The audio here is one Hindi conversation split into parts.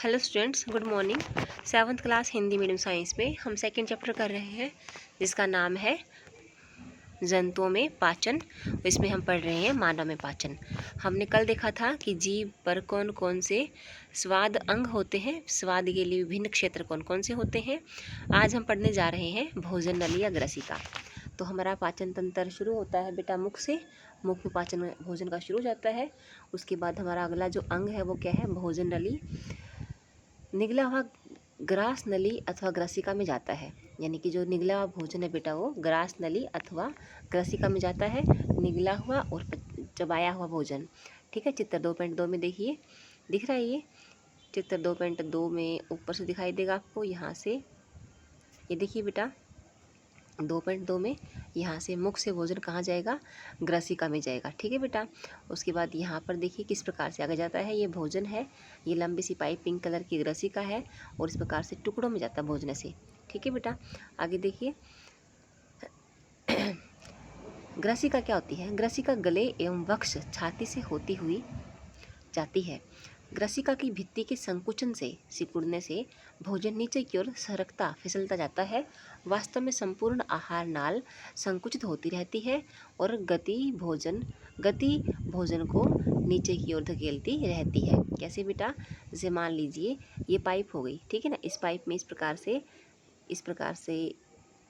Hello students, good morning. 7th class Hindi medium science में हम सेकंड चैप्टर कर रहे हैं जिसका नाम है जंतुओं में पाचन। इसमें हम पढ़ रहे हैं मानव में पाचन। हमने कल देखा था कि जीभ पर कौन कौन से स्वाद अंग होते हैं, स्वाद के लिए विभिन्न क्षेत्र कौन कौन से होते हैं। आज हम पढ़ने जा रहे हैं भोजन नली या ग्रसिका। तो हमारा पाचन तंत्र शुरू होता है बेटा मुख से। मुख में पाचन भोजन का शुरू हो जाता है। उसके बाद हमारा अगला जो अंग है वो क्या है, भोजन नली। निगला हुआ ग्रास नली अथवा ग्रसिका में जाता है, यानी कि जो निगला हुआ भोजन है बेटा वो ग्रास नली अथवा ग्रसिका में जाता है। निगला हुआ और चबाया हुआ भोजन, ठीक है। चित्र 2.2 में देखिए, दिख रहा है ये चित्र 2.2 में ऊपर से दिखाई देगा आपको। यहाँ से ये देखिए बेटा 2.2 में यहाँ से मुख से भोजन कहाँ जाएगा, ग्रसिका में जाएगा, ठीक है बेटा। उसके बाद यहाँ पर देखिए किस प्रकार से आगे जाता है। ये भोजन है, ये लंबी सी पाइप पिंक कलर की ग्रसिका है और इस प्रकार से टुकड़ों में जाता है भोजन से, ठीक है बेटा। आगे देखिए ग्रसिका क्या होती है। ग्रसिका गले एवं वक्ष छाती से होती हुई जाती है। ग्रसिका की भित्ति के संकुचन से सिकुड़ने से भोजन नीचे की ओर सरकता फिसलता जाता है। वास्तव में संपूर्ण आहार नाल संकुचित होती रहती है और गति भोजन को नीचे की ओर धकेलती रहती है। कैसे बेटा, जैसे मान लीजिए ये पाइप हो गई, ठीक है ना। इस पाइप में इस प्रकार से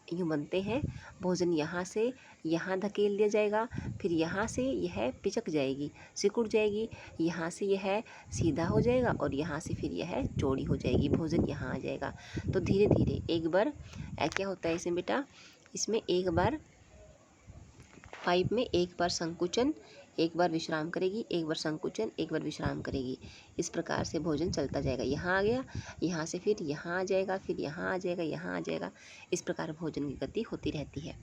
यूँ बनते हैं। भोजन यहाँ से यहाँ धकेल दिया जाएगा, फिर यहाँ से यह पिचक जाएगी, सिकुड़ जाएगी, यहाँ से यह सीधा हो जाएगा और यहाँ से फिर यह चौड़ी हो जाएगी, भोजन यहाँ आ जाएगा। तो धीरे धीरे एक बार क्या होता है इसमें बेटा, इसमें एक बार पाइप में एक बार संकुचन, एक बार विश्राम करेगी, एक बार संकुचन, एक बार विश्राम करेगी। इस प्रकार से भोजन चलता जाएगा। यहाँ आ गया, यहाँ से फिर यहाँ आ जाएगा, फिर यहाँ आ जाएगा, यहाँ आ जाएगा। इस प्रकार भोजन की गति होती रहती है।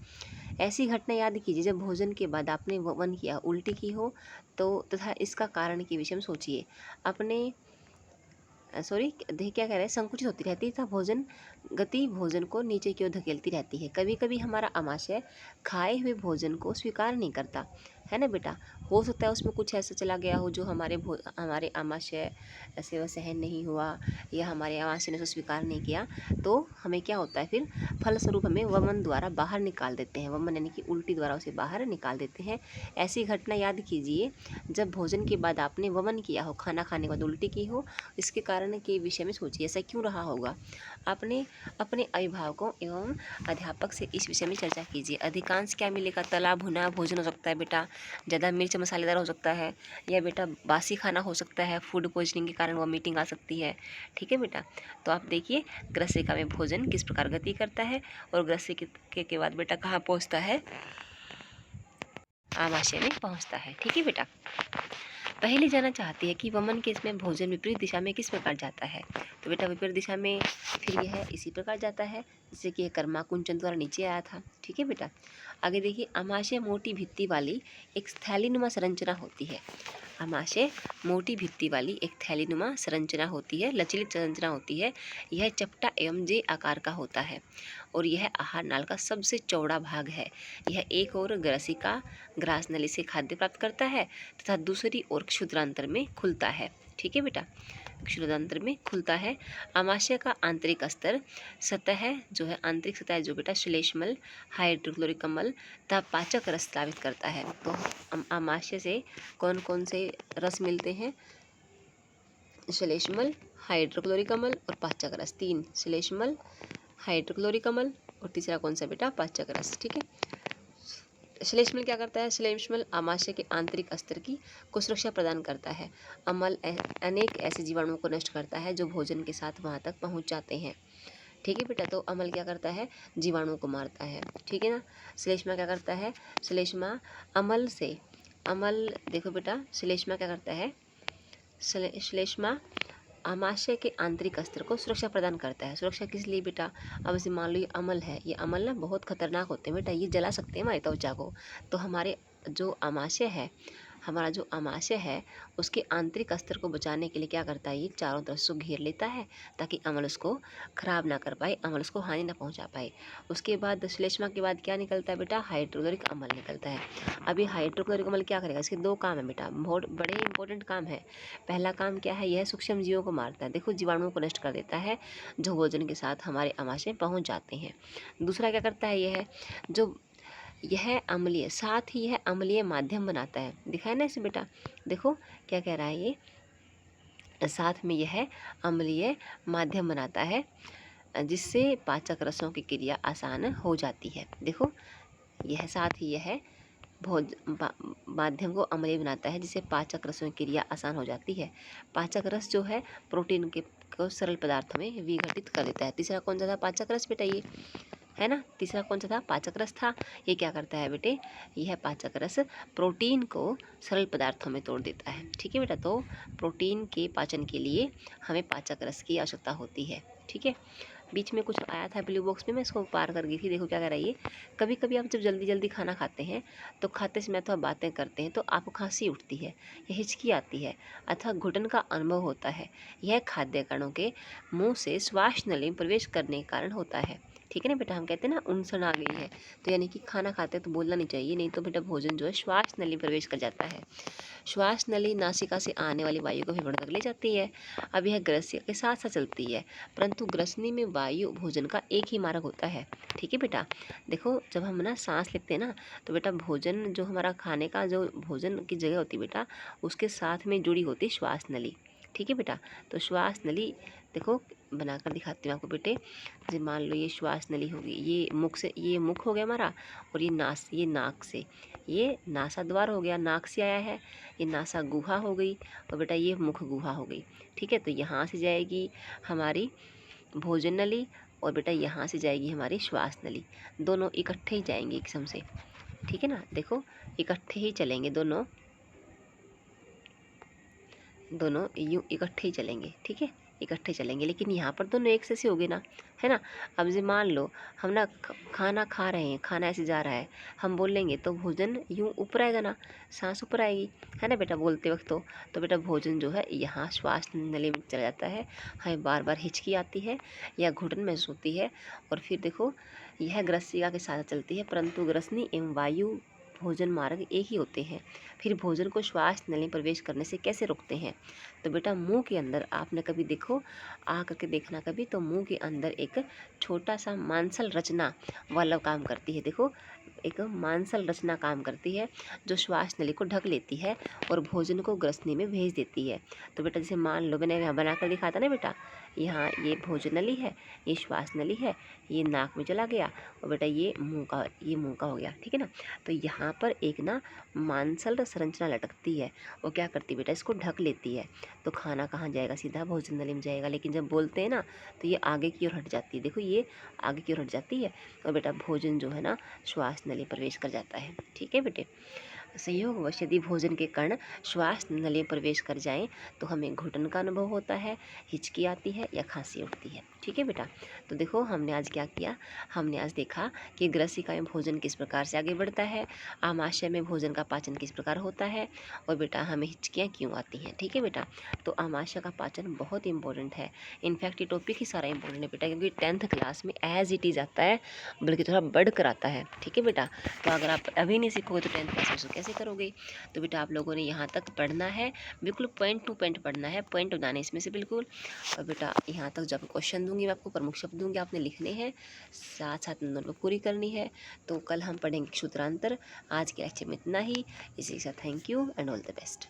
ऐसी घटना याद कीजिए जब भोजन के बाद आपने वमन किया, उल्टी की हो तो, तथा इसका कारण के विषय में सोचिए। देखिए क्या कह रहे हैं, संकुचित होती रहती है तथा भोजन को नीचे की ओर धकेलती रहती है। कभी कभी हमारा आमाशय खाए हुए भोजन को स्वीकार नहीं करता है ना बेटा। हो सकता है उसमें कुछ ऐसा चला गया हो जो हमारे आमाशय से वह सहन नहीं हुआ या हमारे आमाशय ने उसे स्वीकार नहीं किया, तो हमें क्या होता है फिर फलस्वरूप हमें वमन द्वारा बाहर निकाल देते हैं। वमन यानी कि उल्टी द्वारा उसे बाहर निकाल देते हैं। ऐसी घटना याद कीजिए जब भोजन के बाद आपने वमन किया हो, खाना खाने के बाद उल्टी की हो। इसके कारण के विषय में सोचिए, ऐसा क्यों रहा होगा। आपने अपने अभिभावकों एवं अध्यापक से इस विषय में चर्चा कीजिए। अधिकांश क्या मिलेगा, तला भुना भोजन हो सकता है बेटा, ज़्यादा मिर्च मसालेदार हो सकता है, या बेटा बासी खाना हो सकता है, फूड पॉइजनिंग के कारण वॉमिटिंग आ सकती है, ठीक है बेटा। तो आप देखिए ग्रसिका में भोजन किस प्रकार गति करता है और ग्रसिका के बाद बेटा कहाँ पहुँचता है, आमाशय में पहुँचता है, ठीक है बेटा। पहले जाना चाहती है कि वमन के इसमें भोजन विपरीत दिशा में किस प्रकार जाता है। तो बेटा विपरीत दिशा में फिर यह इसी प्रकार जाता है जैसे कि कर्मा कुंचन द्वारा नीचे आया था, ठीक है बेटा। आगे देखिए, आमाशय मोटी भित्ति वाली एक थैलीनुमा संरचना होती है। आमाशय मोटी भित्ति वाली एक थैलीनुमा संरचना होती है, लचीली संरचना होती है। यह चपटा एवं जे आकार का होता है और यह आहार नाल का सबसे चौड़ा भाग है। यह एक और ग्रसिका ग्रास नली से खाद्य प्राप्त करता है तथा दूसरी ओर क्षुद्रांतर में खुलता है, ठीक है बेटा। क्षुद्रांतर में खुलता है। आमाशय का आंतरिक आंतरिक सतह जो बेटा श्लेष्मल, हाइड्रोक्लोरिक अम्ल तथा पाचक रस स्रावित करता है। तो आमाशय से कौन कौन से रस मिलते हैं, श्लेष्मल, हाइड्रोक्लोरिक अम्ल और पाचक रस। 3 श्लेष्मल, हाइड्रोक्लोरिक अम्ल और तीसरा कौन सा बेटा, पाचक रस, ठीक है। श्लेष्मल क्या करता है, श्लेष्मल आमाशय के आंतरिक स्तर को सुरक्षा प्रदान करता है। अम्ल अनेक ऐसे जीवाणुओं को नष्ट करता है जो भोजन के साथ वहां तक पहुंच जाते हैं, ठीक है बेटा। तो अम्ल क्या करता है, जीवाणुओं को मारता है, ठीक है ना। श्लेष्मा क्या करता है, श्लेष्मा देखो बेटा, श्लेष्मा क्या करता है, श्लेष्मा आमाशय के आंतरिक स्तर को सुरक्षा प्रदान करता है। सुरक्षा किस लिए बेटा, अब जैसे मान लो ये अम्ल है, ये अम्ल ना बहुत खतरनाक होते हैं बेटा, ये जला सकते हैं हमारी त्वचा को। तो हमारे जो आमाशय है हमारा जो आमाशय है उसके आंतरिक स्तर को बचाने के लिए क्या करता है, ये चारों तरफ से घेर लेता है ताकि अम्ल उसको खराब ना कर पाए, अम्ल उसको हानि ना पहुंचा पाए। उसके बाद श्लेष्मा के बाद क्या निकलता है बेटा, हाइड्रोक्लोरिक अम्ल निकलता है। अभी हाइड्रोक्लोरिक अम्ल क्या करेगा, इसके दो काम है बेटा, बहुत बड़े इंपॉर्टेंट काम है। पहला काम क्या है, यह सूक्ष्म जीवों को मारता है, देखो जीवाणुओं को नष्ट कर देता है जो भोजन के साथ हमारे आमाशय में पहुँच जाते हैं। दूसरा क्या करता है, यह अम्लीय, साथ ही यह अम्लीय माध्यम बनाता है, दिखाए ना इसे बेटा, देखो क्या कह रहा है ये, साथ में यह अम्लीय माध्यम बनाता है जिससे पाचक रसों की क्रिया आसान हो जाती है। देखो यह साथ ही यह माध्यम को अम्लीय बनाता है जिससे पाचक रसों की क्रिया आसान हो जाती है। पाचक रस जो है प्रोटीन को सरल पदार्थों में विघटित कर देता है। तीसरा कौन सा था, पाचक रस बेटा, ये है ना, तीसरा कौन सा था, पाचक रस था। ये क्या करता है बेटे, यह पाचक रस प्रोटीन को सरल पदार्थों में तोड़ देता है। ठीक है बेटा, तो प्रोटीन के पाचन के लिए हमें पाचक रस की आवश्यकता होती है। ठीक है, बीच में कुछ आया था ब्लू बॉक्स में, मैं इसको पार कर गई थी। देखो क्या कह रहा है ये, कभी कभी आप जब जल्दी जल्दी खाना खाते हैं तो खाते समय अथवा बातें करते हैं तो आपको खांसी उठती है या हिचकी आती है अथवा घुटन का अनुभव होता है। यह खाद्य कणों के मुंह से श्वास नली में प्रवेश करने के कारण होता है। ठीक है ना बेटा, हम कहते हैं ना उनसन आ गई है, तो यानी कि खाना खाते हैं तो बोलना नहीं चाहिए, नहीं तो बेटा भोजन जो है श्वास नली में प्रवेश कर जाता है। श्वास नली नासिका से आने वाली वायु को फेफड़ों तक ले जाती है। अब यह ग्रस्य के साथ साथ चलती है, परंतु ग्रसनी में वायु भोजन का एक ही मार्ग होता है। ठीक है बेटा, देखो जब हम ना सांस लेते हैं ना तो बेटा भोजन जो हमारा खाने का जो भोजन की जगह होती है बेटा, उसके साथ में जुड़ी होती है श्वास नली। ठीक है बेटा, तो श्वास नली देखो बनाकर दिखाती हूँ आपको बेटे। जैसे मान लो ये श्वास नली होगी, ये मुख से, ये मुख हो गया हमारा, और ये नाक से, ये नासा द्वार हो गया, नाक से आया है, ये नासा गुहा हो गई, और बेटा ये मुख गुहा हो गई। ठीक है, तो यहाँ से जाएगी हमारी भोजन नली और बेटा यहाँ से जाएगी हमारी श्वास नली, दोनों इकट्ठे ही जाएंगे एक किस्म से। ठीक है ना, देखो इकट्ठे ही चलेंगे, दोनों यूँ इकट्ठे ही चलेंगे। ठीक है, इकट्ठे चलेंगे, लेकिन यहाँ पर दोनों एक से हो गए ना, है ना। अब जो मान लो हम ना खाना खा रहे हैं, खाना ऐसे जा रहा है, हम बोलेंगे तो भोजन यूँ ऊपर आएगा ना, सांस ऊपर आएगी, है ना बेटा बोलते वक्त। तो बेटा भोजन जो है यहाँ श्वास नली में चला जाता है, हमें बार बार हिचकी आती है या घुटन महसूस होती है, और फिर देखो यह ग्रसिका के साथ चलती है, परंतु ग्रसनी एवं वायु भोजन मार्ग एक ही होते हैं। फिर भोजन को श्वास नली में प्रवेश करने से कैसे रोकते हैं, तो बेटा मुंह के अंदर आपने कभी देखो, आ करके देखना कभी, तो मुंह के अंदर एक छोटा सा मांसल रचना वाला काम करती है। देखो एक मांसल रचना काम करती है जो श्वास नली को ढक लेती है और भोजन को ग्रसनी में भेज देती है। तो बेटा जैसे मान लो मैंने यहाँ बना कर दिखाता ना बेटा, यहाँ ये भोजन नली है, ये श्वास नली है, ये नाक में चला गया, और बेटा ये मुंह का हो गया। ठीक है ना, तो यहाँ पर एक ना मांसल संरचना लटकती है, वो क्या करती है बेटा, इसको ढक लेती है। तो खाना कहाँ जाएगा, सीधा भोजन नली में जाएगा, लेकिन जब बोलते हैं ना तो ये आगे की ओर हट जाती है। देखो ये आगे की ओर हट जाती है, और बेटा भोजन जो है ना श्वास नली प्रवेश कर जाता है। ठीक है बेटे, संयोगवश यदि भोजन के कण श्वास नली में प्रवेश कर जाएं तो हमें घुटन का अनुभव होता है, हिचकी आती है या खांसी उठती है। ठीक है बेटा, तो देखो हमने आज क्या किया, हमने आज देखा कि ग्रसिका में भोजन किस प्रकार से आगे बढ़ता है, आमाशय में भोजन का पाचन किस प्रकार होता है, और बेटा हमें हिचकियाँ क्यों आती हैं। ठीक है बेटा, तो आमाशय का पाचन बहुत इंपॉर्टेंट है, इनफैक्ट ये टॉपिक ही सारा इंपॉर्टेंट है बेटा, क्योंकि 10th क्लास में एज इट इज़ आता है, बल्कि थोड़ा बढ़ कर आता है। ठीक है बेटा, तो अगर आप अभी नहीं सीखोगे तो 10th क्लास में कैसे करोगे। तो बेटा आप लोगों ने यहाँ तक पढ़ना है, बिल्कुल पॉइंट टू पॉइंट पढ़ना है, पॉइंट बनाने इसमें से बिल्कुल। और बेटा यहाँ तक जब क्वेश्चन दूंगी मैं आपको, प्रमुख शब्द दूंगी, आपने लिखने हैं, साथ साथ नोटबुक पूरी करनी है। तो कल हम पढ़ेंगे सूत्रांतर। आज के लेक्चर में इतना ही, इसी के साथ thank you and all the best.